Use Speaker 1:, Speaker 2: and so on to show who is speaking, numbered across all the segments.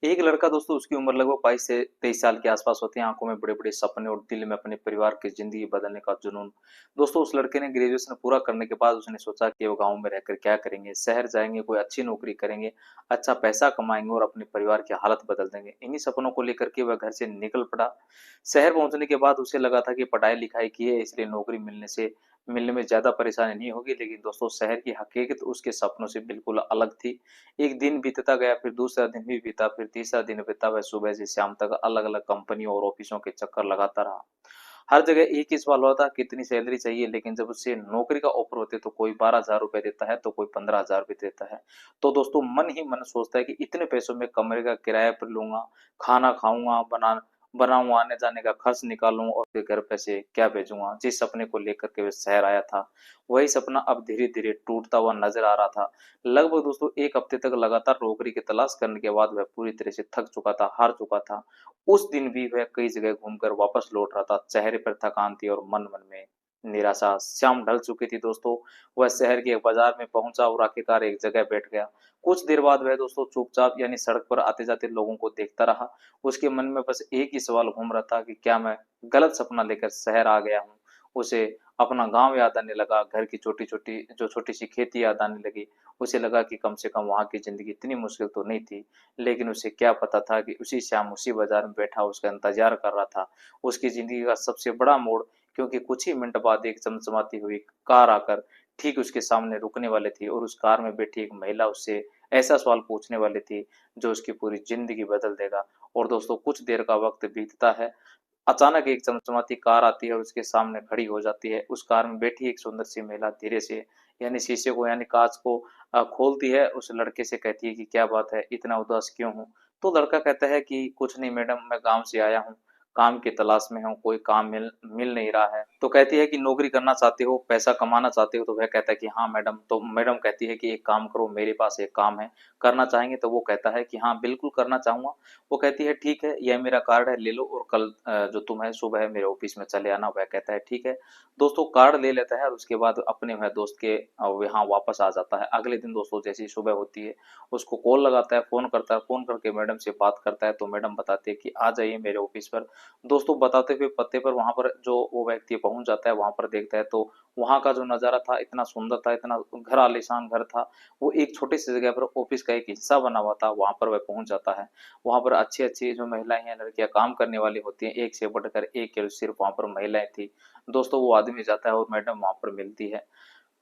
Speaker 1: एक लड़का दोस्तों, उसकी उम्र लगभग 22 से 23 साल के आसपास होती है। आंखों में बड़े-बड़े सपने और दिल में अपने परिवार की ज़िंदगी बदलने का जुनून। दोस्तों, उस लड़के ने ग्रेजुएशन पूरा करने के बाद उसने सोचा कि वो गाँव में रहकर क्या करेंगे? शहर जाएँगे, कोई अच्छी नौकरी करेंगे, अच्छा पैसा कमाएँगे और अपने परिवार की हालत बदल देंगे। इन्हीं सपनों को लेकर के वह घर से निकल पड़ा। शहर पहुँचने के बाद उसे लगा था कि पढ़ाई-लिखाई की है, इसलिए नौकरी मिलने में ज़्यादा परेशानी नहीं होगी। लेकिन दोस्तों, शहर की हकीकत उसके सपनों से बिल्कुल अलग थी। एक दिन बीतता गया, फिर दूसरा दिन भी बीता, फिर तीसरा दिन बीता। वह सुबह से शाम तक अलग-अलग कंपनियों और ऑफिसों के चक्कर लगाता रहा। हर जगह एक ही सवाल हुआ था, कितनी सैलरी चाहिए? लेकिन जब उससे नौकरी का ऑफर होते तो कोई 12,000 रुपए देता है, तो कोई 15,000 रुपए देता है। तो दोस्तों, मन ही मन सोचता है कि इतने पैसों में कमरे का किराया पर लूँगा, खाना खाऊँगा, बनाऊँगा, आने-जाने का खर्च निकालूँ और फिर घर पैसे क्या भेजूँगा? जिस सपने को लेकर के वह शहर आया था, वही सपना अब धीरे-धीरे टूटता हुआ नज़र आ रहा था। लगभग दोस्तों 1 हफ्ते तक लगातार नौकरी की तलाश करने के बाद वह पूरी तरह से थक चुका था, हार चुका था। उस दिन भी वह कई जगह घूमकर वापस लौट रहा था। चेहरे पर थकान थी और मन-मन में निराशा। शाम ढल चुकी थी दोस्तों। वह शहर के एक बाजार में पहुँचा और आखिरकार एक जगह बैठ गया। कुछ देर बाद वह दोस्तों चुपचाप यानी सड़क पर आते-जाते लोगों को देखता रहा। उसके मन में बस एक ही सवाल घूम रहा था कि क्या मैं गलत सपना लेकर शहर आ गया हूँ? उसे अपना गाँव याद आने लगा, घर की छोटी-सी खेती याद आने लगी। उसे लगा कि कम से कम वहाँ की ज़िंदगी इतनी मुश्किल तो नहीं थी। लेकिन उसे क्या पता था कि उसी शाम उसी बाजार में बैठा उसका इंतजार कर रहा था उसकी जिंदगी का सबसे बड़ा मोड़। क्योंकि कुछ ही मिनट बाद एक चमचमाती हुई कार आकर ठीक उसके सामने रुकने वाली थी और उस कार में बैठी एक महिला उससे ऐसा सवाल पूछने वाली थी जो उसकी पूरी जिंदगी बदल देगा। और दोस्तों, कुछ देर का वक्त बीतता है। अचानक एक चमचमाती कार आती है और उसके सामने खड़ी हो जाती है। उस कार में बैठी एक सुंदर सी महिला धीरे से यानी शीशे को यानी कांच को खोलती है। उस लड़के से कहती है कि क्या बात है, इतना उदास क्यों हूँ? तो लड़का कहता है कि कुछ नहीं मैडम, मैं गाँव से आया हूँ, काम की तलाश में हूँ, कोई काम मिल मिल नहीं रहा है। तो कहती है कि नौकरी करना चाहते हो, पैसा कमाना चाहते हो? तो वह कहता है कि हाँ मैडम। तो मैडम कहती है कि एक काम करो, मेरे पास एक काम है, करना चाहेंगे? तो वो कहता है कि हाँ बिल्कुल करना चाहूँगा। वो कहती है ठीक है, यह मेरा कार्ड है, ले लो और कल जो तुम है सुबह मेरे ऑफिस में चले आना। वह कहता है ठीक है। दोस्तों, कार्ड ले लेता है और उसके बाद अपने वह दोस्त के यहाँ वापस आ जाता है। अगले दिन दोस्तों जैसे ही सुबह होती है, उसको कॉल लगाता है, फोन करता है, फोन करके मैडम से बात करता है। तो मैडम बताते हैं कि आ जाइए मेरे ऑफिस पर। दोस्तों, बताते हुए पते पर वहां पर जो वो व्यक्ति पहुंच जाता है, वहां पर देखता है तो वहां का जो नजारा था इतना सुंदर था, इतना घर आलीशान घर था। वो एक छोटी सी जगह पर ऑफिस का एक हिस्सा बना हुआ था। वहां पर वह पहुंच जाता है। वहां पर अच्छी-अच्छी जो महिलाएं हैं, लड़कियां काम करने वाली होती हैं, एक से बढ़कर एक सिर्फ वहां पर महिलाएं थी। दोस्तों, वो आदमी जाता है और मैडम वहां पर मिलती है।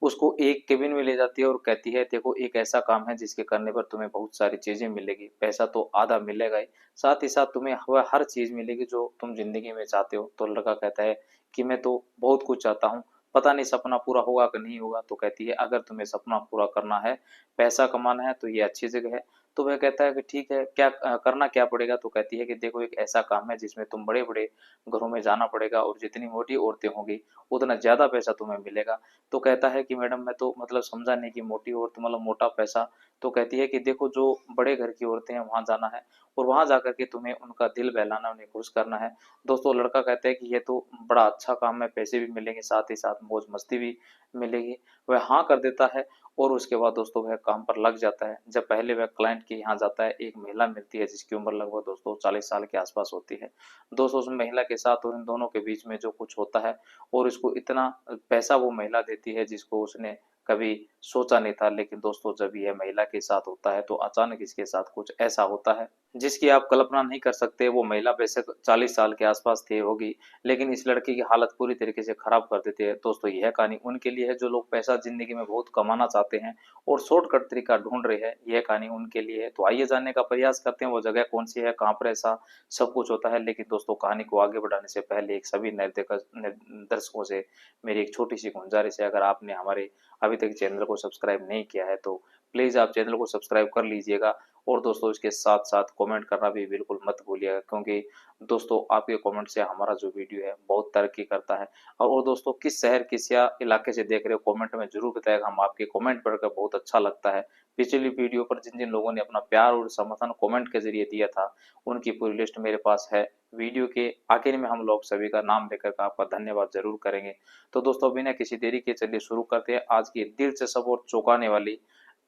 Speaker 1: उसको एक केबिन में ले जाती है और कहती है देखो, एक ऐसा काम है जिसके करने पर तुम्हें बहुत सारी चीजें मिलेगी, पैसा तो आधा मिलेगा ही, साथ ही साथ तुम्हें वह हर चीज मिलेगी जो तुम जिंदगी में चाहते हो। तो लड़का कहता है कि मैं तो बहुत कुछ चाहता हूँ, पता नहीं सपना पूरा होगा कि नहीं होगा। तो कहती है अगर तुम्हें सपना पूरा करना है, पैसा कमाना है, तो ये अच्छी जगह है। तो वह कहता है कि ठीक है, क्या करना क्या पड़ेगा? तो कहती है कि देखो, एक ऐसा काम है जिसमें तुम बड़े बड़े घरों में जाना पड़ेगा और जितनी मोटी औरतें होंगी उतना ज्यादा पैसा तुम्हें मिलेगा। तो कहता है कि मैडम मैं तो मतलब समझा नहीं कि मोटी औरत मतलब मोटा पैसा। तो कहती है कि देखो, जो बड़े घर की औरतें हैं वहां जाना है और वहां जाकर के तुम्हें उनका दिल बहलाना, उन्हें खुश करना है। दोस्तों, लड़का कहता है कि ये तो बड़ा अच्छा काम है, पैसे भी मिलेंगे, साथ ही साथ मौज मस्ती भी मिलेगी। वह हाँ कर देता है और उसके बाद दोस्तों वह काम पर लग जाता है। जब पहले वह क्लाइंट के यहाँ जाता है, एक महिला मिलती है जिसकी उम्र लगभग दोस्तों 40 साल के आसपास होती है। दोस्तों, उस महिला के साथ और इन दोनों के बीच में जो कुछ होता है और इसको इतना पैसा वो महिला देती है जिसको उसने कभी सोचा नहीं था। लेकिन दोस्तों, जब यह महिला के साथ होता है तो अचानक इसके साथ कुछ ऐसा होता है जिसकी आप कल्पना नहीं कर सकते। वो महिला बेशक 40 साल के आसपास थी होगी, लेकिन इस लड़के की हालत पूरी तरीके से खराब कर देती है। दोस्तों, यह कहानी उनके लिए है जो लोग पैसा जिंदगी में बहुत कमाना चाहते हैं और शॉर्टकट तरीका ढूंढ रहे हैं। यह कहानी उनके लिए है। तो आइए जानने का प्रयास करते हैं वो जगह कौन सी है, कहाँ पर ऐसा सब कुछ होता है। लेकिन दोस्तों, कहानी को आगे बढ़ाने से पहले एक सभी दर्शकों से मेरी एक छोटी सी गुजारिश है, अगर आपने हमारे अभी तक चैनल को सब्सक्राइब नहीं किया है तो प्लीज आप चैनल को सब्सक्राइब कर लीजिएगा। और दोस्तों, इसके साथ साथ कमेंट करना भी बिल्कुल मत भूलिएगा, क्योंकि दोस्तों आपके कमेंट से हमारा जो वीडियो है बहुत तरक्की करता है। और दोस्तों, किस शहर किस या इलाके से देख रहे हो कमेंट में जरूर बताएगा, हम आपके कमेंट पढ़कर बहुत अच्छा लगता है। पिछली वीडियो पर जिन जिन लोगों ने अपना प्यार और समर्थन कमेंट के जरिए दिया था, उनकी पूरी लिस्ट मेरे पास है। वीडियो के आखिर में हम लोग सभी का नाम लेकर का आपका धन्यवाद जरूर करेंगे। तो दोस्तों, बिना किसी देरी के चलिए शुरू करते हैं आज की दिलचस्प और चौंकाने वाली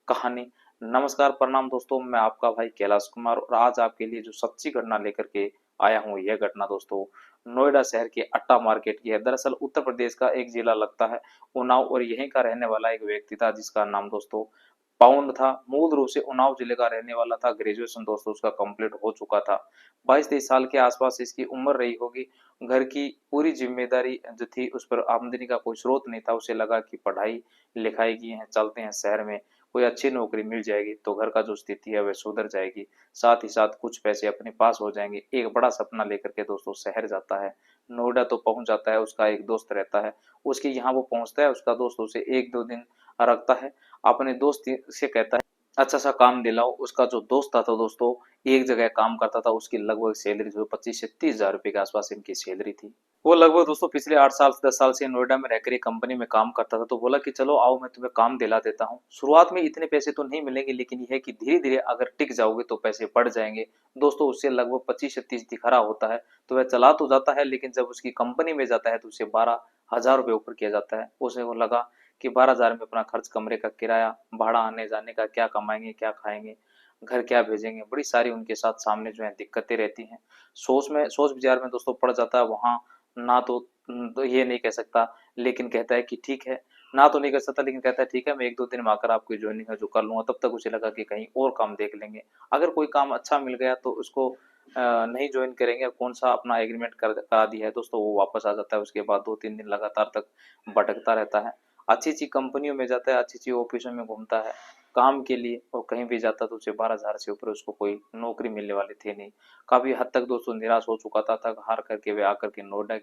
Speaker 1: कहानी, नमस्कार, प्रणाम दोस्तों, मैं आपका भाई कैलाश कुमार और आज आपके लिए जो सच्ची घटना लेकर के आया हूँ, यह घटना दोस्तों नोएडा शहर के अट्टा मार्केट की है। दरअसल उत्तर प्रदेश का एक जिला लगता है उन्नाव और यहीं का रहने वाला एक व्यक्ति था जिसका नाम दोस्तों पाउंड था। मूल रूप से उन्नाव जिले का रहने वाला था। ग्रेजुएशन दोस्तों उसका कंप्लीट हो चुका था। 22-23 साल के आसपास इसकी उम्र रही होगी। घर की पूरी जिम्मेदारी जो थी उस पर आमदनी का कोई स्रोत नहीं था। उसे लगा कि पढ़ाई लिखाई की है, चलते हैं शहर में, कोई अच्छी नौकरी मिल जाएगी तो घर का जो स्थिति है वह सुधर जाएगी, साथ ही साथ कुछ पैसे अपने पास हो जाएंगे। एक बड़ा सपना लेकर के दोस्तों शहर जाता है। नोएडा तो पहुंच जाता है। उसका एक दोस्त रहता है, उसके यहाँ वो पहुंचता है। उसका दोस्त उसे 1-2 दिन रखता है। अपने दोस्त से कहता है अच्छा सा काम दिलाओ। उसका जो दोस्त था तो दोस्तों एक जगह काम करता था। उसकी लगभग सैलरी जो 25 से 30 हजार रुपए के आसपास इनकी सैलरी थी। वो लगभग दोस्तों पिछले 8 साल 10 साल से नोएडा में रहकर एक कंपनी में काम करता था। तो बोला कि चलो आओ मैं तुम्हें काम दिला देता हूँ। शुरुआत में इतने पैसे तो नहीं मिलेंगे लेकिन यह है कि धीरे धीरे अगर टिक जाओगे तो पैसे बढ़ जाएंगे। दोस्तों उससे लगभग 25 से 30 दिखा रहा होता है। तो वह चला तो जाता है लेकिन जब उसकी कंपनी में जाता है तो उसे 12 हजार रुपये ऊपर किया जाता है। उसे वो लगा कि 12 हजार में अपना खर्च, कमरे का किराया, भाड़ा, आने जाने का, क्या कमाएंगे क्या खाएंगे, घर क्या भेजेंगे, बड़ी सारी उनके साथ सामने जो है दिक्कतें रहती हैं। सोच विचार में दोस्तों पड़ जाता है वहां। ना तो ये नहीं कह सकता लेकिन कहता है कि ठीक है। ना तो नहीं कर सकता लेकिन कहता है ठीक है, मैं 1-2 दिन में आकर आपकी ज्वाइनिंग है जो कर लूंगा। तब तक उसे लगा कि कहीं और काम देख लेंगे। अगर कोई काम अच्छा मिल गया तो उसको नहीं ज्वाइन करेंगे। कौन सा अपना एग्रीमेंट करा दिया है दोस्तों वो वापस आ जाता है। उसके बाद 2-3 दिन लगातार तक भटकता रहता है। अच्छी अच्छी कंपनियों में जाता है, अच्छी अच्छी ऑफिसों में घूमता है काम के लिए, और कहीं भी जाता तो उसे 12 हजार से ऊपर उसको कोई नौकरी मिलने वाली थी नहीं। काफी हद तक दोस्तों निराश हो चुका था। थक हार करके वे आकर के नोएडा,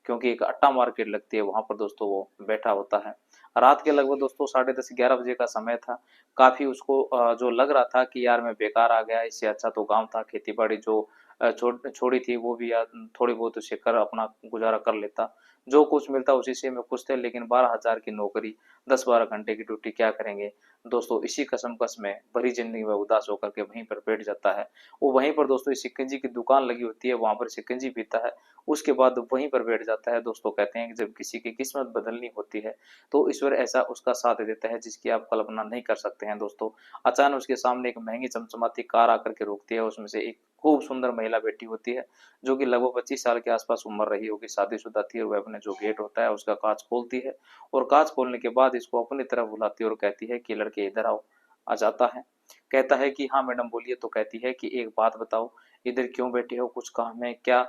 Speaker 1: क्योंकि एक अट्टा मार्केट लगती है वहां पर दोस्तों वो बैठा होता है। रात के लगभग दोस्तों 10:30-11 बजे का समय था। काफी उसको जो लग रहा था कि यार मैं बेकार आ गया, इससे अच्छा तो गांव था। खेती बाड़ी जो छोड़ी थी वो भी यार थोड़ी बहुत उसे कर अपना गुजारा कर लेता। जो कुछ मिलता उसी से मैं खुश थे लेकिन 12 हजार की नौकरी, 10-12 घंटे की ड्यूटी, क्या करेंगे दोस्तों। इसी कसमकस में भरी जिंदगी में उदास होकर के वहीं पर बैठ जाता है। वो वहीं पर दोस्तों शिकंजी की दुकान लगी होती है, वहां पर शिकंजी पीता है। उसके बाद वहीं पर बैठ जाता है। दोस्तों कहते हैं कि जब किसी की किस्मत बदलनी होती है तो ईश्वर ऐसा उसका साथ देता है जिसकी आप कल्पना नहीं कर सकते हैं दोस्तों। अचानक उसके सामने एक महंगी चमचमाती कार आकर के रोकती है। उसमें से एक खूब सुंदर महिला बैठी होती है जो कि लगभग 25 साल के आसपास उम्र रही होगी, शादीशुदा थी। और वह अपने जो गेट होता है उसका कांच खोलती है और कांच खोलने के बाद इसको अपनी तरफ बुलाती है और कहती है कि लड़के इधर आओ। आ जाता है। कहता है कि हाँ मैडम बोलिए। तो कहती है कि एक बात बताओ, इधर क्यों बैठे हो, कुछ काम है क्या।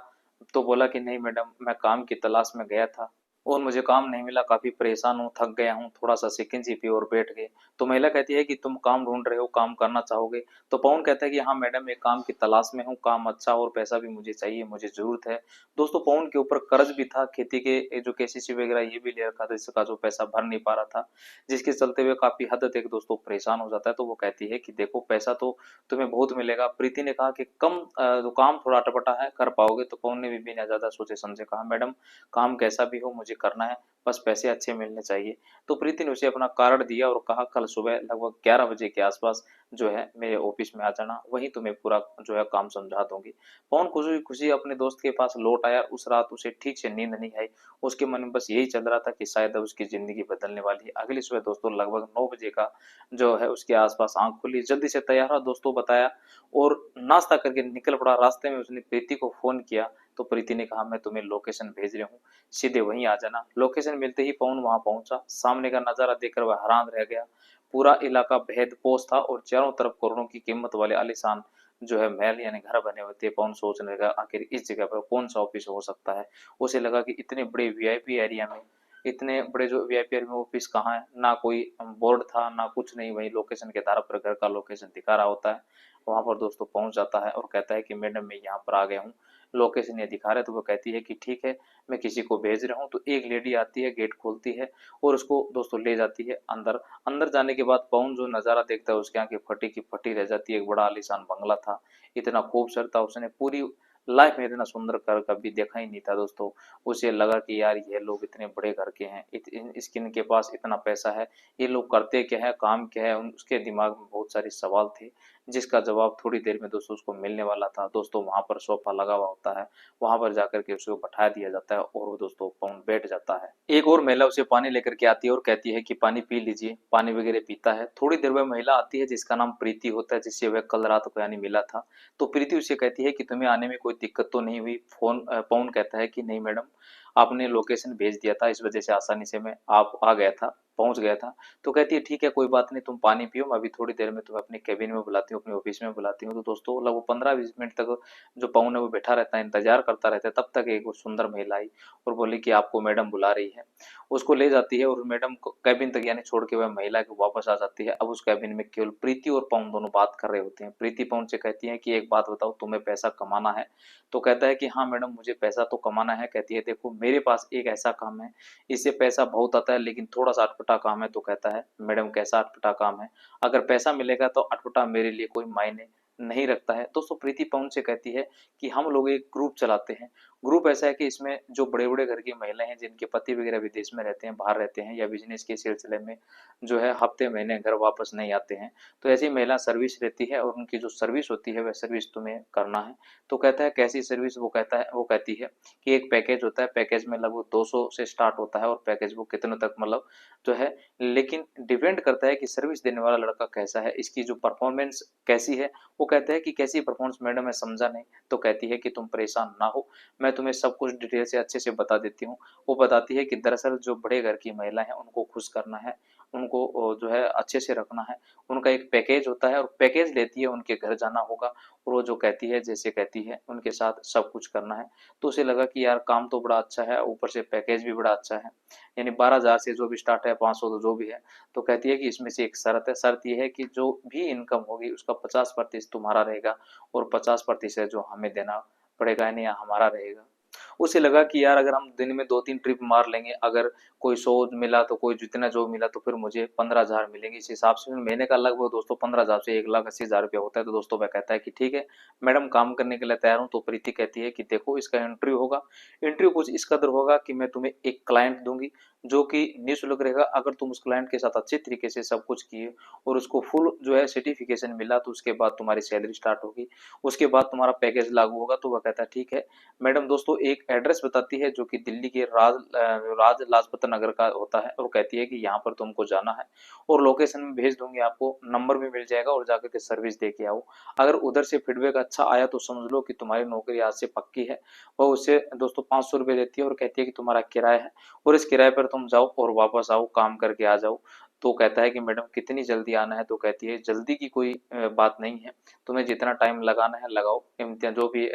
Speaker 1: तो बोला कि नहीं मैडम, मैं काम की तलाश में गया था और मुझे काम नहीं मिला, काफी परेशान हूँ, थक गया हूँ, थोड़ा सा शिकंजी पी और बैठ गए। तो महिला कहती है कि तुम काम ढूंढ रहे हो, काम करना चाहोगे। तो पवन कहता है कि हाँ मैडम, मैं काम की तलाश में हूँ, काम अच्छा और पैसा भी मुझे चाहिए, मुझे जरूरत है। दोस्तों पवन के ऊपर कर्ज भी था, खेती के जो केसीसी वगैरह ये भी ले रखा था, इसका जो पैसा भर नहीं पा रहा था, जिसके चलते हुए काफी हद तक दोस्तों परेशान हो जाता है। तो वो कहती है कि देखो पैसा तो तुम्हें बहुत मिलेगा। प्रीति ने कहा कि कम जो काम थोड़ा अटपटा है, कर पाओगे। तो पवन ने भी बिना ज्यादा सोचे समझे कहा मैडम काम कैसा भी हो मुझे करना है, बस पैसे अच्छे मिलने चाहिए। तो प्रीति ने उसे अपना कार्ड दिया और कहा कल सुबह लगभग 11 बजे के आसपास जो है मेरे ऑफिस में आ जाना, वहीं तुम्हें पूरा जो है काम समझा दूंगी। पवन खुशी खुशी अपने दोस्त के पास लौट आया। उस रात उसे ठीक से नींद नहीं आई। उसके मन में बस यही चल रहा था कि शायद अब उसकी जिंदगी बदलने वाली है। अगली सुबह दोस्तों लगभग 9 बजे का जो है उसके आसपास आंख खुली, जल्दी से तैयार हुआ दोस्तों बताया और नाश्ता करके निकल पड़ा। रास्ते में उसने प्रीति को फोन किया तो प्रीति ने कहा मैं तुम्हें लोकेशन भेज रही हूँ, सीधे वहीं आ जाना। लोकेशन मिलते ही पवन वहां पहुंचा। सामने का नजारा देखकर वह हैरान रह गया। पूरा इलाका बेहद पोश था और चारों तरफ करोड़ों की कीमत वाले आलीशान जो है महल यानी घर बने हुए थे। पवन सोचने लगा आखिर इस जगह पर कौन सा ऑफिस हो सकता है। उसे लगा कि इतने बड़े वीआईपी एरिया में, इतने बड़े जो वीआईपी एरिया में ऑफिस कहाँ है। ना कोई बोर्ड था ना कुछ नहीं, वही लोकेशन के आधार पर घर का लोकेशन दिखा रहा होता है। वहां पर दोस्तों पहुंच जाता है और कहता है कि मैडम मैं यहाँ पर आ गया हूँ, लोकेशन ये दिखा रहे। तो वो कहती है कि ठीक है मैं किसी को भेज रहा हूँ। तो एक लेडी आती है, गेट खोलती है और उसको दोस्तों ले जाती है अंदर। अंदर जाने के बाद पवन जो नजारा देखता है उसकी आंखें फटी की फटी रह जाती है। एक बड़ा आलीशान बंगला था, इतना खूबसूरत था, उसने पूरी लाइफ में इतना सुंदर घर कभी देखा ही नहीं था दोस्तों। उसे लगा कि यार ये लोग इतने बड़े घर के हैं, इनके पास इतना पैसा है, ये लोग करते क्या है, काम क्या है। उसके दिमाग में बहुत सारे सवाल थे जिसका जवाब थोड़ी देर में दोस्तों उसको मिलने वाला था। दोस्तों वहां पर सोफा लगा हुआ होता है, वहां पर जाकर के उसको बैठा दिया जाता है और वो दोस्तों पवन बैठ जाता है। एक और महिला उसे पानी लेकर के आती है और कहती है कि पानी पी लीजिए। पानी वगैरह पीता है। थोड़ी देर में महिला आती है जिसका नाम प्रीति होता है, जिससे वह कल रात को यानी मिला था। तो प्रीति उसे कहती है कि तुम्हें आने में कोई दिक्कत तो नहीं हुई। पवन कहता है कि नहीं मैडम, आपने लोकेशन भेज दिया था, इस वजह से आसानी से मैं आप आ गया था, पहुंच गया था। तो कहती है ठीक है कोई बात नहीं, तुम पानी पियो, मैं अभी थोड़ी देर में तुम्हें अपने केबिन में बुलाती हूँ, अपने ऑफिस में बुलाती हूँ। तो दोस्तों लगभग 15-20 मिनट तक जो पवन है वो बैठा रहता है, इंतजार करता रहता है। तब तक एक वो सुंदर महिला आई और बोली कि आपको मैडम बुला रही है। उसको ले जाती है और मैडम को कैबिन तक यानी छोड़ के वह महिला को वापस आ जाती है। अब उस कैबिन में केवल प्रीति और पवन दोनों बात कर रहे होते हैं। प्रीति पवन से कहती है कि एक बात बताओ, तुम्हें पैसा कमाना है? तो कहता है कि हाँ मैडम, मुझे पैसा तो कमाना है। कहती है देखो मेरे पास एक ऐसा काम है, इससे पैसा बहुत आता है लेकिन थोड़ा सा अटपटा काम है। तो कहता है मैडम कैसा अटपटा काम है? अगर पैसा मिलेगा तो अटपटा मेरे लिए कोई मायने नहीं रखता है। दोस्तों प्रीति पवन से कहती है कि हम लोग एक ग्रुप चलाते हैं। ग्रुप ऐसा है कि इसमें जो बड़े बड़े घर की महिलाएं हैं जिनके पति वगैरह विदेश में रहते हैं, बाहर रहते हैं, या बिजनेस के सिलसिले में जो है हफ्ते महीने घर वापस नहीं आते हैं, तो ऐसी महिला सर्विस रहती है और उनकी जो सर्विस होती है वह सर्विस तुम्हें करना है। तो कहता है कैसी सर्विस? वो कहती है कि एक पैकेज होता है, पैकेज में लगभग 200 से स्टार्ट होता है और पैकेज वो कितने तक मतलब जो है, लेकिन डिपेंड करता है कि सर्विस देने वाला लड़का कैसा है, इसकी जो परफॉर्मेंस कैसी है। वो कहता है कि कैसी परफॉर्मेंस मैडम, मैं समझा नहीं। तो कहती है कि तुम परेशान ना हो, मैं तुम्हें सब कुछ डिटेल से अच्छे से बता देती हूँ। वो बताती है कि दरअसल जो बड़े घर की महिला है उनको खुश करना है, उनको जो है अच्छे से रखना है। उनका एक पैकेज होता है और पैकेज लेती है, उनके घर जाना होगा और वो जो कहती है जैसे कहती है उनके साथ सब कुछ करना है। तो उसे लगा कि यार काम तो बड़ा अच्छा है, ऊपर से पैकेज भी बड़ा अच्छा है, यानी 12,000 से जो भी स्टार्ट है, 500 तो जो भी है। तो कहती है कि इसमें से एक शर्त है, शर्त यह है कि जो भी इनकम होगी उसका 50% तुम्हारा रहेगा और 50% जो हमें देना पड़ेगा, यानी हमारा रहेगा। उसे लगा कि यार अगर हम दिन में 2-3 ट्रिप मार लेंगे, अगर कोई 100 मिला तो कोई जितना जो मिला तो फिर मुझे 15,000 मिलेंगे। इस हिसाब से महीने का लगभग दोस्तों 15,000 से 1,80,000 रुपया होता है। तो दोस्तों वह कहता है कि ठीक है मैडम, काम करने के लिए तैयार हूँ। तो प्रीति कहती है कि देखो इसका इंटरव्यू होगा, इंटरव्यू कुछ इस कदर होगा कि मैं तुम्हें एक क्लाइंट दूंगी जो कि निःशुल्क रहेगा। अगर तुम उस क्लाइंट के साथ अच्छे तरीके से सब कुछ किए और उसको फुल जो है सर्टिफिकेशन मिला, तो उसके बाद तुम्हारी सैलरी स्टार्ट होगी, उसके बाद तुम्हारा पैकेज लागू होगा। तो वह कहता है ठीक है मैडम। दोस्तों एक एड्रेस बताती है जो कि दिल्ली के राज लाजपत नगर का होता है और कहती है कि यहाँ पर तुमको जाना है और लोकेशन में भेज दूंगी, आपको नंबर भी मिल जाएगा और जाकर के सर्विस दे के आओ। अगर उधर से फीडबैक अच्छा आया तो समझ लो कि तुम्हारी नौकरी आज से पक्की है। वह उससे दोस्तों 500 रुपये देती है और कहती है कि तुम्हारा किराया है और इस किराए पर तुम जाओ और वापस आओ, काम करके आ जाओ। तो कहता है कि मैडम कितनी जल्दी आना है? तो कहती है जल्दी की कोई बात नहीं है, तुम्हें जितना टाइम लगाना है लगाओ, इम्तिहान जो भी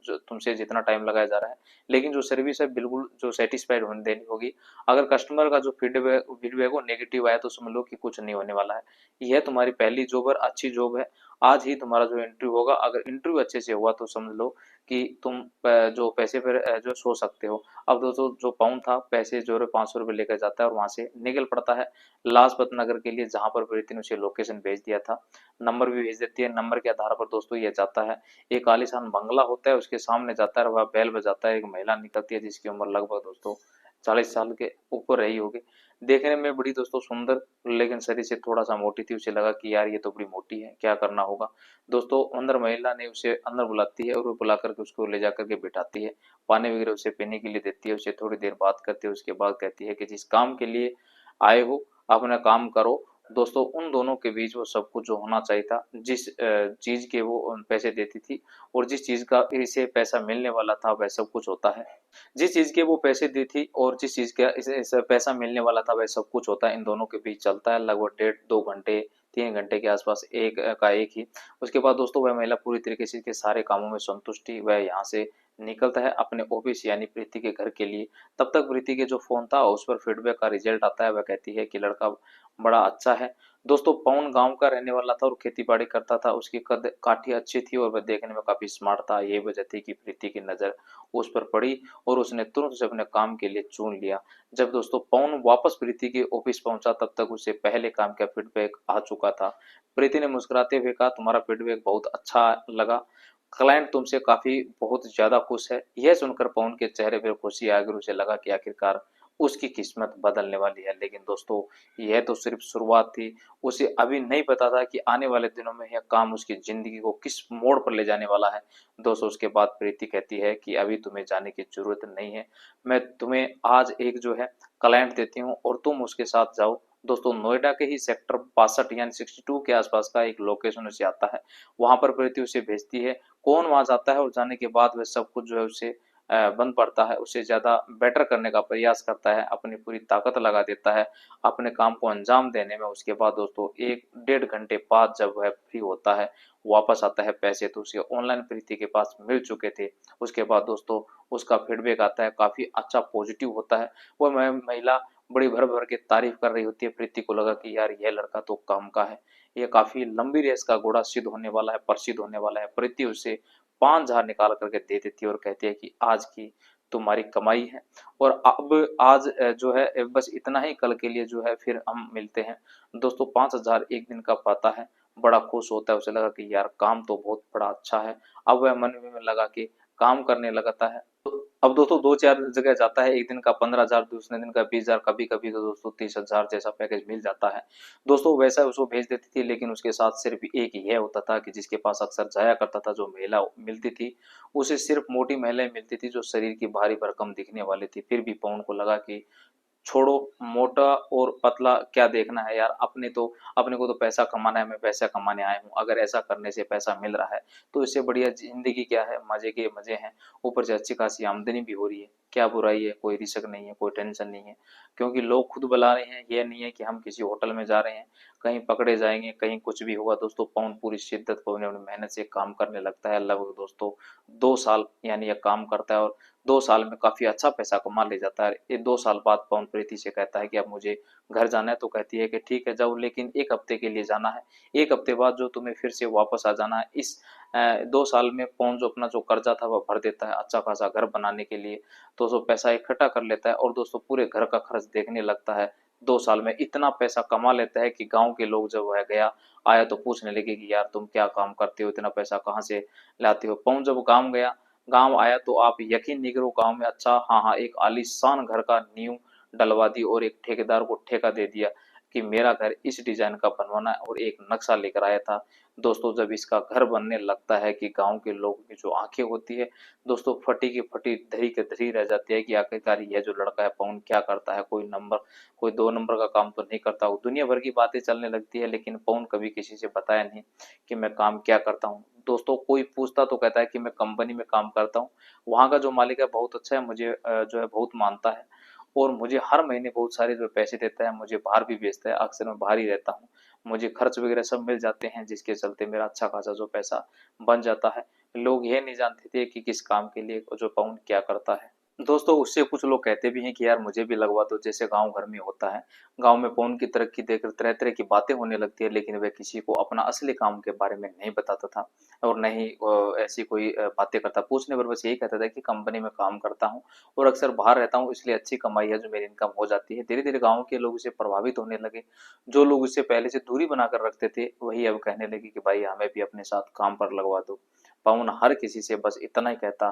Speaker 1: जो तुमसे जितना टाइम लगाया जा रहा है, लेकिन जो सर्विस है बिल्कुल जो सेटिस्फाइड होने देनी होगी। अगर कस्टमर का जो फीडबैक फीडबैक वो नेगेटिव आया तो समझ लो कि कुछ नहीं होने वाला है। यह तुम्हारी पहली जॉब और अच्छी जॉब है। आज ही तुम्हारा जो इंटरव्यू होगा, अगर इंटरव्यू अच्छे से हुआ तो समझ लो कि तुम जो पैसे पर जो सो सकते हो। अब दोस्तों जो पाउंड था, पैसे जो है 500 रुपये लेकर जाता है और वहां से निकल पड़ता है लाजपत नगर के लिए, जहां पर प्रीति ने उसे लोकेशन भेज दिया था। नंबर भी भेज देती है। नंबर के आधार पर दोस्तों ये जाता है, एक आलीशान बंगला होता है, उसके सामने जाता है, वह बैल बजाता है। एक महिला निकलती है जिसकी उम्र लगभग दोस्तों 40 साल के ऊपर रही होगी। देखने में बड़ी दोस्तों सुंदर, लेकिन शरीर से थोड़ा सा मोटी थी। उसे लगा कि यार ये तो बड़ी मोटी है, क्या करना होगा। दोस्तों अंदर महिला ने उसे अंदर बुलाती है और वो बुला करके उसको ले जाकर के बिठाती है, पानी वगैरह उसे पीने के लिए देती है, उसे थोड़ी देर बात करती है। उसके बाद कहती है कि जिस काम के लिए आए हो अपना काम करो। दोस्तों उन दोनों के बीच वो सब कुछ जो होना चाहिए था, जिस चीज के वो पैसे देती थी और जिस चीज का इसे पैसा मिलने वाला था, वह सब कुछ होता है। जिस चीज के वो पैसे दी थी और जिस चीज का इसे पैसा मिलने वाला था, वह सब कुछ होता है। इन दोनों के बीच चलता है लगभग 1.5-2 घंटे, 3 घंटे के आसपास एक का एक ही। उसके बाद दोस्तों वह महिला पूरी तरीके से इसके सारे कामों में संतुष्टि, वह यहाँ से निकलता है अपने ऑफिस यानी प्रीति के घर के लिए। तब तक प्रीति के जो फोन था उस पर फीडबैक का रिजल्ट आता है। वह कहती है कि लड़का बड़ा अच्छा है। दोस्तों पवन गांव का रहने वाला था और खेती बाड़ी करता था। उसकी कद काठी अच्छी थी और वह देखने में काफी स्मार्ट था। यही वजह थी कि प्रीति की नजर उस पर पड़ी और उसने तुरंत उसे अपने काम के लिए चुन लिया। जब दोस्तों पवन वापस प्रीति के ऑफिस पहुंचा, तब तक उसे पहले काम का फीडबैक आ चुका था। प्रीति ने मुस्कुराते हुए कहा तुम्हारा फीडबैक बहुत अच्छा लगा, क्लाइंट तुमसे काफी बहुत ज्यादा खुश है। यह सुनकर पवन के चेहरे पर खुशी आ गई। उसे लगा कि आखिरकार उसकी किस्मत बदलने वाली है। लेकिन दोस्तों यह तो सिर्फ शुरुआत थी, उसे अभी नहीं पता था कि आने वाले दिनों में यह काम उसकी ज़िंदगी को किस मोड़ पर ले जाने वाला है। दोस्तों उसके बाद प्रीति कहती है कि अभी तुम्हें जाने की ज़रूरत नहीं है, मैं तुम्हें आज एक जो है क्लाइंट देती हूँ और तुम उसके साथ जाओ। दोस्तों नोएडा के ही सेक्टर 62 यानी 62 के आसपास का एक लोकेशन उसे आता है, वहां पर प्रीति उसे भेजती है। कौन वहां जाता है और जाने के बाद वह सब कुछ जो है उसे बंद पड़ता है, उसे ज्यादा बेटर करने का प्रयास करता है, अपनी पूरी ताकत लगा देता है अपने काम को अंजाम देने में। उसके बाद दोस्तों 1 डेढ़ घंटे बाद जब वह फ्री होता है, वापस आता है, पैसे तो उसे ऑनलाइन प्रीति के पास मिल चुके थे। उसके बाद दोस्तों उसका फीडबैक आता है, काफी अच्छा पॉजिटिव होता है। वह महिला बड़ी भर भर के तारीफ कर रही होती है। प्रीति को लगा कि यार यह लड़का तो काम का है, ये काफी लंबी रेस का घोड़ा सिद्ध होने वाला है, प्रसिद्ध होने वाला है। प्रीति उसे 5,000 निकाल करके दे देती है और कहती है कि आज की तुम्हारी कमाई है और अब आज जो है बस इतना ही, कल के लिए जो है फिर हम मिलते हैं। दोस्तों 5,000 एक दिन का पाता है, बड़ा खुश होता है, उसे लगा कि यार काम तो बहुत बड़ा अच्छा है। अब वह मन में लगा कि काम करने लगता है। अब दोस्तों 2-4 जगह जाता है, एक दिन का 15,000, दूसरे दिन का 20,000, कभी कभी तो दोस्तों 30,000 जैसा पैकेज मिल जाता है। दोस्तों वैसा उसको भेज देती थी, लेकिन उसके साथ सिर्फ एक यह होता था कि जिसके पास अक्सर जाया करता था, जो महिला मिलती थी उसे सिर्फ मोटी महिलाएं मिलती थी जो शरीर की भारी भरकम दिखने वाली थी। फिर भी पवन को लगा कि छोड़ो, मोटा और पतला क्या देखना है यार, अपने को तो पैसा कमाना है, मैं पैसा कमाने आया हूँ। अगर ऐसा करने से पैसा मिल रहा है तो इससे बढ़िया जिंदगी क्या है, मजे के मजे हैं, ऊपर से अच्छी खासी आमदनी भी हो रही है, क्या बुराई है, कोई रिस्क नहीं है, कोई टेंशन नहीं है, क्योंकि लोग खुद बुला रहे हैं। यह नहीं है कि हम किसी होटल में जा रहे हैं, कहीं पकड़े जाएंगे, कहीं कुछ भी होगा। दोस्तों पवन पूरी शिद्दत पवन अपनी मेहनत से काम करने लगता है। लगभग दोस्तों 2 साल यानी यह काम करता है और 2 साल में काफी अच्छा पैसा कमा ले जाता है। ये 2 साल बाद पवन प्रीति से कहता है कि अब मुझे घर जाना है, तो कहती है कि ठीक है जाओ, लेकिन 1 हफ्ते के लिए जाना है, 1 हफ्ते बाद जो तुम्हें फिर से वापस आ जाना है। इस 2 साल में पवन जो अपना जो कर्जा था वह भर देता है, अच्छा खासा घर बनाने के लिए दोस्तों पैसा इकट्ठा कर लेता है और दोस्तों पूरे घर का खर्च देखने लगता है। 2 साल में इतना पैसा कमा लेता है कि गांव के लोग जब वह गया आया तो पूछने लगे कि यार तुम क्या काम करते हो, इतना पैसा कहाँ से लाते हो। पवन जब गांव आया तो आप यकीन नहीं करो, गांव में अच्छा हाँ हाँ एक आलीशान घर का नींव डलवा दी और एक ठेकेदार को ठेका दे दिया कि मेरा घर इस डिजाइन का बनवाना है, और एक नक्शा लेकर आया था। दोस्तों जब इसका घर बनने लगता है कि गांव के लोगों की जो आंखें होती है दोस्तों फटी की फटी धरी के धरी रह जाती है कि आखिरकार यह जो लड़का है पवन क्या करता है, कोई 2 नंबर का काम तो नहीं करता। वो दुनिया भर की बातें चलने लगती है, लेकिन पवन कभी किसी से बताया नहीं कि मैं काम क्या करता हूँ। दोस्तों कोई पूछता तो कहता है कि मैं कंपनी में काम करता हूँ, वहां का जो मालिक है बहुत अच्छा है, मुझे जो है बहुत मानता है और मुझे हर महीने बहुत सारे जो पैसे देता है, मुझे बाहर भी भेजता है, अक्सर मैं बाहर ही रहता हूँ, मुझे खर्च वगैरह सब मिल जाते हैं, जिसके चलते मेरा अच्छा खासा जो पैसा बन जाता है। लोग ये नहीं जानते थे कि किस काम के लिए जो पवन क्या करता है। दोस्तों उससे कुछ लोग कहते भी हैं कि यार मुझे भी लगवा दो, जैसे गांव घर में होता है। गांव में पवन की तरक्की देखकर तरह तरह की बातें होने लगती है, लेकिन वह किसी को अपना असली काम के बारे में नहीं बताता था और न ही ऐसी कोई बातें करता। पूछने पर बस यही कहता था कि कंपनी में काम करता हूँ और अक्सर बाहर रहता हूँ, इसलिए अच्छी कमाई है जो मेरी इनकम हो जाती है। धीरे धीरे गाँव के लोग इससे प्रभावित होने लगे। जो लोग इससे पहले से दूरी बनाकर रखते थे वही अब कहने लगे कि भाई हमें भी अपने साथ काम पर लगवा दो। पवन हर किसी से बस इतना ही कहता,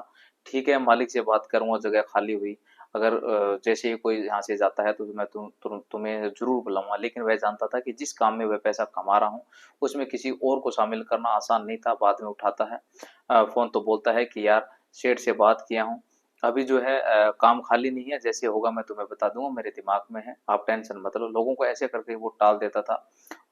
Speaker 1: ठीक है मालिक से बात करूंगा, जगह खाली हुई, अगर जैसे ही कोई यहाँ से जाता है तो मैं तुम्हें जरूर बुलाऊंगा। लेकिन वह जानता था कि जिस काम में वह पैसा कमा रहा हूँ उसमें किसी और को शामिल करना आसान नहीं था। बाद में उठाता है फोन तो बोलता है कि यार सेठ से बात किया हूँ, अभी जो है काम खाली नहीं है, जैसे होगा मैं तुम्हें बता दूंगा, मेरे दिमाग में है, आप टेंशन मत लो। लोगों को ऐसे करके वो टाल देता था।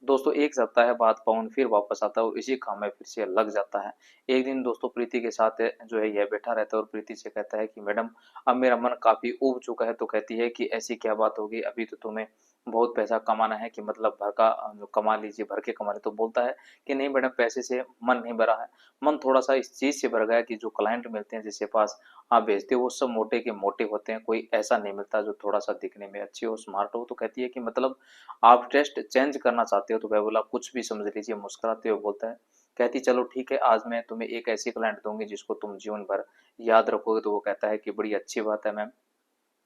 Speaker 1: दोस्तों 1 सप्ताह बाद पवन फिर वापस आता है और इसी काम में फिर से लग जाता है। एक दिन दोस्तों प्रीति के साथ जो है यह बैठा रहता है और प्रीति से कहता है कि मैडम अब मेरा मन काफी ऊब चुका है। तो कहती है कि ऐसी क्या बात होगी, अभी तो तुम्हें बहुत पैसा कमाना है कि मतलब भर का जो कमा लीजिए, भर के कमा ले। तो बोलता है कि नहीं मैडम पैसे से मन नहीं भरा है, मन थोड़ा सा इस चीज से भर गया कि जो क्लाइंट मिलते हैं जिसके पास आप भेजते हो वो सब मोटे के मोटे होते हैं, कोई ऐसा नहीं मिलता जो थोड़ा सा दिखने में अच्छी हो, स्मार्ट हो। तो कहती है कि मतलब आप टेस्ट चेंज करना चाहते हो। तो वह बोला कुछ भी समझ लीजिए, मुस्कुराते हुए बोलता है। कहती चलो ठीक है, आज मैं तुम्हें एक ऐसी क्लाइंट दूंगी जिसको तुम जीवन भर याद रखोगे। तो वो कहता है कि बड़ी अच्छी बात है मैम।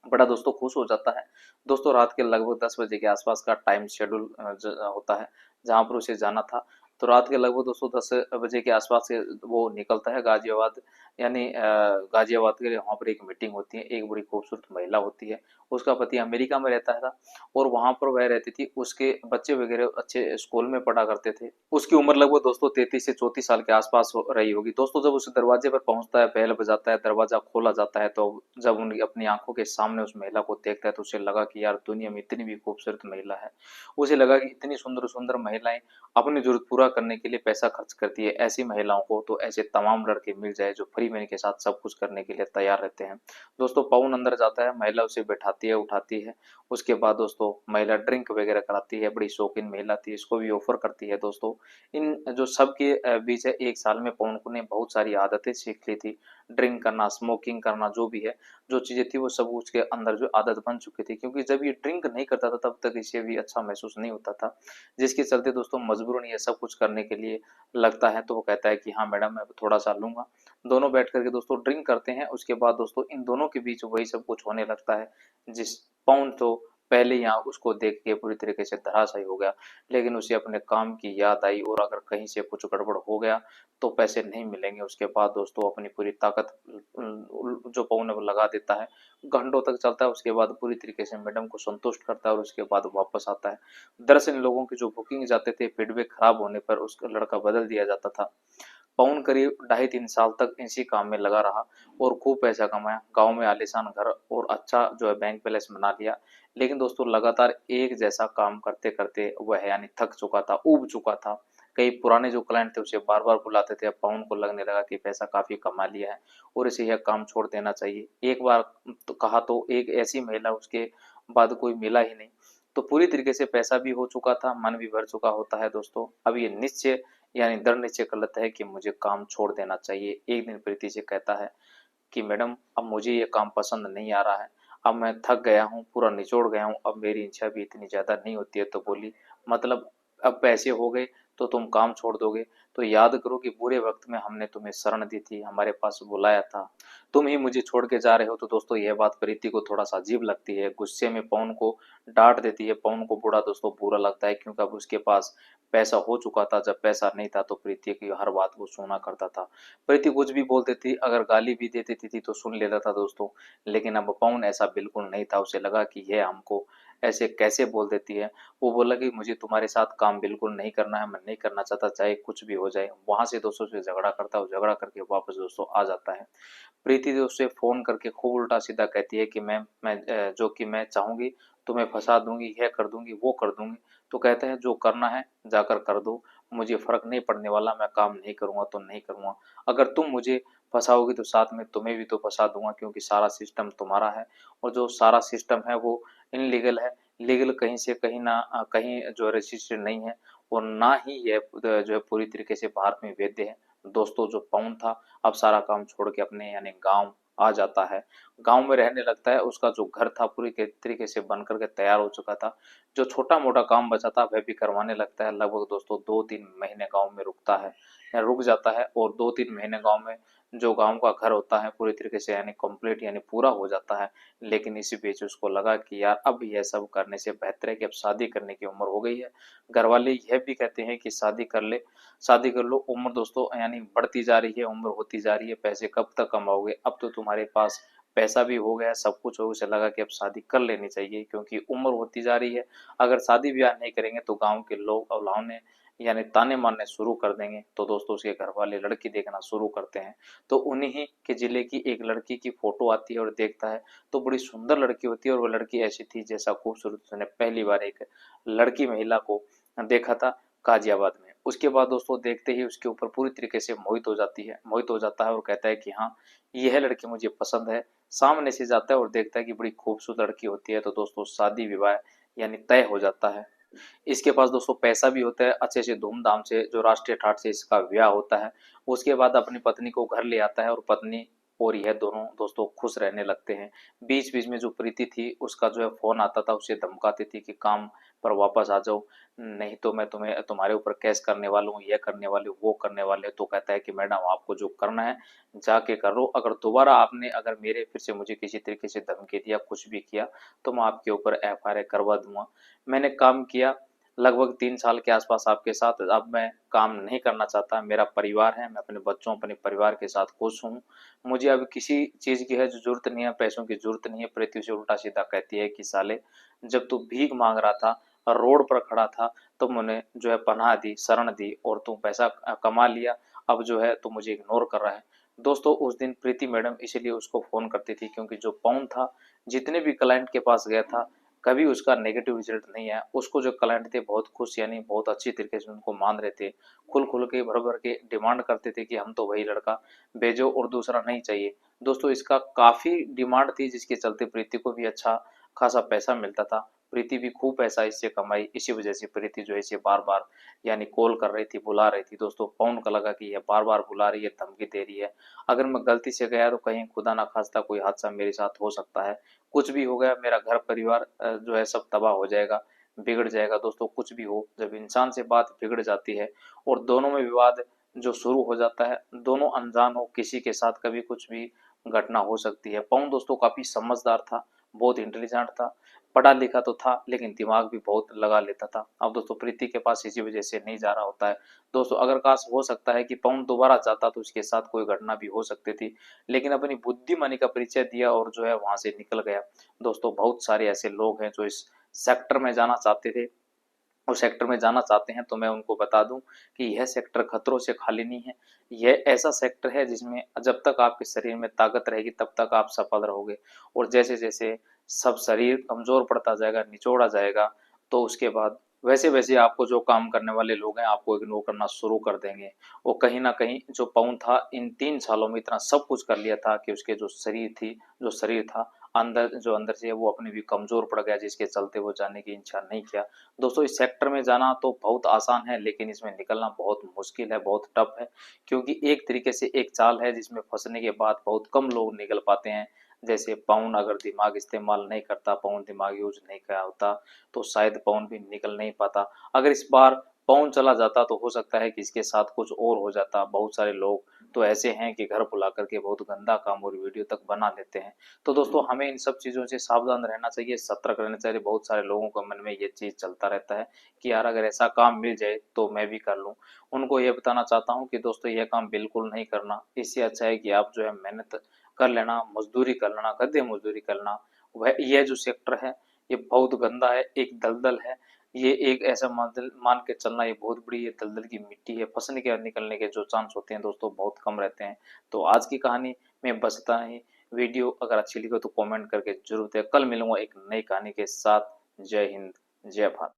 Speaker 1: बड़ा दोस्तों खुश हो जाता है। दोस्तों रात के लगभग 10 बजे के आसपास का टाइम शेड्यूल होता है जहां पर उसे जाना था। तो रात के लगभग दोस्तों 10 बजे के आसपास से वो निकलता है गाजियाबाद यानी गाजियाबाद के लिए वहाँ पर एक मीटिंग होती है। एक बड़ी खूबसूरत महिला होती है, उसका पति अमेरिका में रहता था और वहाँ पर वह रहती थी। उसके बच्चे वगैरह अच्छे स्कूल में पढ़ा करते थे। उसकी उम्र लगभग दोस्तों 33 से 34 साल के आसपास रही होगी। दोस्तों जब उस दरवाजे पर पहुंचता है, बेल बजाता है, दरवाजा खोला जाता है, तो जब उन अपनी आंखों के सामने उस महिला को देखता है तो उसे लगा कि यार दुनिया में इतनी भी खूबसूरत महिला है। उसे लगा कि इतनी सुंदर सुंदर महिलाएं अपनी जरूरत पूरा करने के लिए पैसा खर्च करती है। ऐसी महिलाओं को तो ऐसे तमाम लड़के मिल जाए जो फ्री में के साथ सब कुछ करने के लिए तैयार रहते हैं। दोस्तों पवन अंदर जाता है, महिला उसे बैठाती है, उठाती है। उसके बाद दोस्तों महिला ड्रिंक वगैरह कराती है। बड़ी शौकीन महिला थी, इसको भी ऑफर करती है। दोस्तों इन जो सबके बीच है, एक साल में पवन ने बहुत सारी आदतें सीख ली थी। ड्रिंक करना, स्मोकिंग करना, जो भी है, जो चीजें थी वो सब उसके अंदर जो आदत बन चुकी थी। क्योंकि जब ये ड्रिंक नहीं करता था तब तक इसे भी अच्छा महसूस नहीं होता था, जिसके चलते दोस्तों मजबूरन ये सब कुछ करने के लिए लगता है। तो वो कहता है कि हाँ मैडम मैं थोड़ा सा लूंगा। दोनों बैठ करके दोस्तों ड्रिंक करते हैं। उसके बाद दोस्तों इन दोनों के बीच वही सब कुछ होने लगता है। जिस पवन तो पहले यहाँ उसको देख के पूरी तरीके से धराशायी हो गया, लेकिन उसे अपने काम की याद आई और अगर कहीं से कुछ गड़बड़ हो गया तो पैसे नहीं मिलेंगे। उसके बाद दोस्तों अपनी पूरी ताकत जो पवन है वो लगा देता है। घंटों तक चलता है। उसके बाद पूरी तरीके से मैडम को संतुष्ट करता है और उसके बाद वापस आता है। दरअसल इन लोगों की जो बुकिंग जाते थे, फीडबैक खराब होने पर उसका लड़का बदल दिया जाता था। पवन करीब 2.5-3 साल तक इसी काम में लगा रहा और खूब पैसा कमाया। गांव में आलीशान घर और अच्छा जो है बैंक बैलेंस बना लिया। लेकिन दोस्तों लगातार एक जैसा काम करते करते वह यानी थक चुका था, ऊब चुका था। कई पुराने जो क्लाइंट थे उसे बार बार बुलाते थे। अब पवन को लगने लगा कि पैसा काफी कमा लिया है और इसे यह काम छोड़ देना चाहिए। एक बार तो कहा तो एक ऐसी महिला उसके बाद कोई मिला ही नहीं। तो पूरी तरीके से पैसा भी हो चुका था, मन भी भर चुका होता है। दोस्तों अब ये निश्चय यानी दृढ़ निश्चय कर लेता है कि मुझे काम छोड़ देना चाहिए। एक दिन प्रीति से कहता है कि मैडम अब मुझे ये काम पसंद नहीं आ रहा है। अब मैं थक गया हूँ, पूरा निचोड़ गया हूँ, अब मेरी इच्छा भी इतनी ज्यादा नहीं होती है। तो बोली मतलब अब पैसे हो गए तो तुम काम छोड़ दोगे? तो याद करो कि बुरे वक्त में हमने तुम्हें शरण दी थी, हमारे पास बुलाया था, तुम ही मुझे छोड़ के जा रहे हो। तो दोस्तों यह बात प्रीति को थोड़ा सा अजीब लगती है। गुस्से में पवन को डांट देती है। पवन को बुरा दोस्तों बुरा लगता है, क्योंकि अब उसके पास पैसा हो चुका था। जब पैसा नहीं था तो प्रीति की हर बात वो सुना करता था। प्रीति कुछ भी बोलती थी, अगर गाली भी दे देती थी तो सुन लेता था दोस्तों। लेकिन अब पवन ऐसा बिल्कुल नहीं था। उसे लगा कि यह हमको ऐसे कैसे बोल देती है। वो बोला कि मुझे तुम्हारे साथ काम बिल्कुल नहीं करना है, मैं नहीं करना चाहता, चाहे कुछ भी हो जाए। वहां से दोस्तों से झगड़ा करता है और झगड़ा करके वापस दोस्तों आ जाता है। प्रीति जो उससे फोन करके खूब उल्टा सीधा कहती है कि मैं जो कि मैं चाहूंगी तुम्हें फंसा दूंगी, यह कर दूंगी, वो कर दूंगी। तो कहते हैं जो करना है जाकर कर दो, मुझे फर्क नहीं पड़ने वाला, मैं काम नहीं करूंगा तो नहीं करूंगा। अगर तुम मुझे फंसाओगी तो साथ में तुम्हें भी तो फंसा दूंगा, क्योंकि सारा सिस्टम तुम्हारा है और जो सारा सिस्टम है वो इनलीगल है। लीगल कहीं से कहीं ना कहीं जो रजिस्ट्रेशन नहीं है और ना ही ये जो है पूरी तरीके से भारत में वैध है। दोस्तों जो पवन था अब सारा काम छोड़ के अपने यानी गांव आ जाता है। गांव में रहने लगता है। उसका जो घर था पूरी तरीके से बन करके तैयार हो चुका था। जो छोटा मोटा काम बचा था वह भी करवाने लगता है। लगभग दोस्तों 2-3 महीने गांव में रुकता है या रुक जाता है और 2-3 महीने गांव में जो गांव का घर होता है पूरी तरीके से यानी कंप्लीट यानी पूरा हो जाता है। लेकिन इसी बीच उसको लगा कि यार अब यह सब करने से बेहतर है कि अब शादी करने की उम्र हो गई है। घर वाले यह भी कहते हैं कि शादी कर ले, शादी कर लो। उम्र दोस्तों यानी बढ़ती जा रही है, उम्र होती जा रही है, पैसे कब तक कमाओगे? अब तो तुम्हारे पास पैसा भी हो गया, सब कुछ हो, उसे लगा कि अब शादी कर लेनी चाहिए क्योंकि उम्र होती जा रही है। अगर शादी ब्याह नहीं करेंगे तो गांव के लोग अवलाने यानी ताने मारने शुरू कर देंगे। तो दोस्तों उसके घर वाले लड़की देखना शुरू करते हैं। तो उन्हीं के जिले की एक लड़की की फोटो आती है और देखता है तो बड़ी सुंदर लड़की होती है और वो लड़की ऐसी थी जैसा खूबसूरत उसने पहली बार एक लड़की महिला को देखा था गाजियाबाद में। उसके बाद दोस्तों देखते ही उसके ऊपर पूरी तरीके से मोहित हो जाती है, मोहित हो जाता है और कहता है कि हाँ यह लड़की मुझे पसंद है। सामने से जाता है और देखता है कि बड़ी खूबसूरत लड़की होती है। तो दोस्तों शादी विवाह यानी तय हो जाता है। इसके पास दोस्तों पैसा भी होता है, अच्छे से धूमधाम से जो राष्ट्रीय ठाट से इसका ब्याह होता है। उसके बाद अपनी पत्नी को घर ले आता है और पत्नी और यह दोनों दोस्तों खुश रहने लगते हैं। बीच बीच में जो प्रीति थी उसका जो है फोन आता था, उसे धमकाती थी कि काम पर वापस आ जाओ, नहीं तो मैं तुम्हें तुम्हारे ऊपर केस करने वाला हूँ, यह करने वाले वो करने वाले। तो कहता है कि मैडम आपको जो करना है जाके कर लो, अगर दोबारा आपने अगर मेरे फिर से मुझे किसी तरीके से धमकी दिया, कुछ भी किया तो मैं आपके ऊपर FIR करवा दूंगा। मैंने काम किया, लगभग 3 साल के आसपास आपके साथ अब मैं काम नहीं करना चाहता। मेरा परिवार है, मैं अपने बच्चों, अपने परिवार के साथ खुश हूँ। मुझे अब किसी चीज़ की है जो ज़रूरत नहीं है, पैसों की ज़रूरत नहीं है। पृथ्वी उसे उल्टा-सीधा कहती है कि साले, जब तू भीख माँग रहा था, रोड पर खड़ा था, तो मैंने जो है पनाह दी, शरण दी और तू पैसा कमा लिया, अब जो है तू मुझे इग्नोर कर रहा है। दोस्तों उस दिन प्रीति मैडम इसीलिए उसको फ़ोन करती थी क्योंकि जो पवन था, जितने भी क्लाइंट के पास गया था, कभी उसका नेगेटिव रिजल्ट नहीं आया। उसको जो क्लाइंट थे बहुत खुश, यानी बहुत अच्छी तरीके से उनको मान रहे थे। खुल-खुल के भर-भर के डिमांड करते थे कि हम तो वही लड़का भेजो और दूसरा नहीं चाहिए। दोस्तों इसका काफ़ी डिमांड थी, जिसके चलते प्रीति को भी अच्छा खासा पैसा मिलता था। प्रीति भी खूब पैसा इससे कमाई। इसी वजह से प्रीति जो है इसे बार-बार यानी कॉल कर रही थी, बुला रही थी। दोस्तों पवन को लगा कि ये बार-बार बुला रही है, धमकी दे रही है। अगर मैं गलती से गया तो कहीं खुदा ना खास्ता कोई हादसा मेरे साथ हो सकता है। कुछ भी हो गया, मेरा घर परिवार जो है सब तबाह हो जाएगा, बिगड़ जाएगा। दोस्तों कुछ भी हो, जब इंसान से बात बिगड़ जाती है और दोनों में विवाद जो शुरू हो जाता है, दोनों अनजान हो, किसी के साथ कभी कुछ भी घटना हो सकती है। पवन दोस्तों काफी समझदार था, बहुत इंटेलिजेंट था, पढ़ा लिखा तो था लेकिन दिमाग भी बहुत लगा लेता था। अब दोस्तों प्रीति के पास इसी वजह से नहीं जा रहा होता है। दोस्तों अगर काश हो सकता है कि पवन दोबारा जाता तो उसके साथ कोई घटना भी हो सकती थी, लेकिन अपनी बुद्धिमानी का परिचय दिया और जो है वहां से निकल गया। दोस्तों बहुत सारे ऐसे लोग हैं जो इस सेक्टर में जाना चाहते थे, उस सेक्टर में जाना चाहते हैं, तो मैं उनको बता दूं कि यह सेक्टर खतरों से खाली नहीं है। यह ऐसा सेक्टर है जिसमें जब तक आपके शरीर में ताकत रहेगी तब तक आप सफल रहोगे, और जैसे जैसे सब शरीर कमजोर पड़ता जाएगा, निचोड़ा जाएगा, तो उसके बाद वैसे वैसे आपको जो काम करने वाले लोग हैं आपको इग्नोर करना शुरू कर देंगे। और कहीं ना कहीं जो पवन था इन 3 सालों में इतना सब कुछ कर लिया था कि उसके जो शरीर था अंदर से वो अपने भी कमजोर पड़ गया, जिसके चलते वो जाने की इच्छा नहीं किया। दोस्तों इस सेक्टर में जाना तो बहुत आसान है, लेकिन इसमें निकलना बहुत मुश्किल है, बहुत टफ है, क्योंकि एक तरीके से एक चाल है जिसमें फंसने के बाद बहुत कम लोग निकल पाते हैं। जैसे पवन अगर दिमाग इस्तेमाल नहीं करता, पवन दिमाग यूज नहीं किया होता, तो शायद पवन भी निकल नहीं पाता। अगर इस बार पवन चला जाता तो हो सकता है कि इसके साथ कुछ और हो जाता। बहुत सारे लोग तो ऐसे हैं कि घर बुला करके बहुत गंदा काम और वीडियो तक बना लेते हैं। तो दोस्तों हमें इन सब चीज़ों से सावधान रहना चाहिए, सतर्क रहना चाहिए। बहुत सारे लोगों के मन में ये चीज़ चलता रहता है कि यार अगर ऐसा काम मिल जाए तो मैं भी कर लूँ। उनको ये बताना चाहता हूँ कि दोस्तों ये काम बिल्कुल नहीं करना। इससे अच्छा है कि आप जो है मेहनत कर लेना, मजदूरी कर लेना, गधे मजदूरी कर लेना। वह यह जो सेक्टर है ये बहुत गंदा है, एक दलदल है। ये एक ऐसा मान के चलना, ये बहुत बड़ी ये दलदल की मिट्टी है, फंसने के निकलने के जो चांस होते हैं दोस्तों बहुत कम रहते हैं। तो आज की कहानी में बस इतना ही। वीडियो अगर अच्छी लगी हो तो कमेंट करके जरूर दें। कल मिलूंगा एक नई कहानी के साथ। जय हिंद, जय भारत।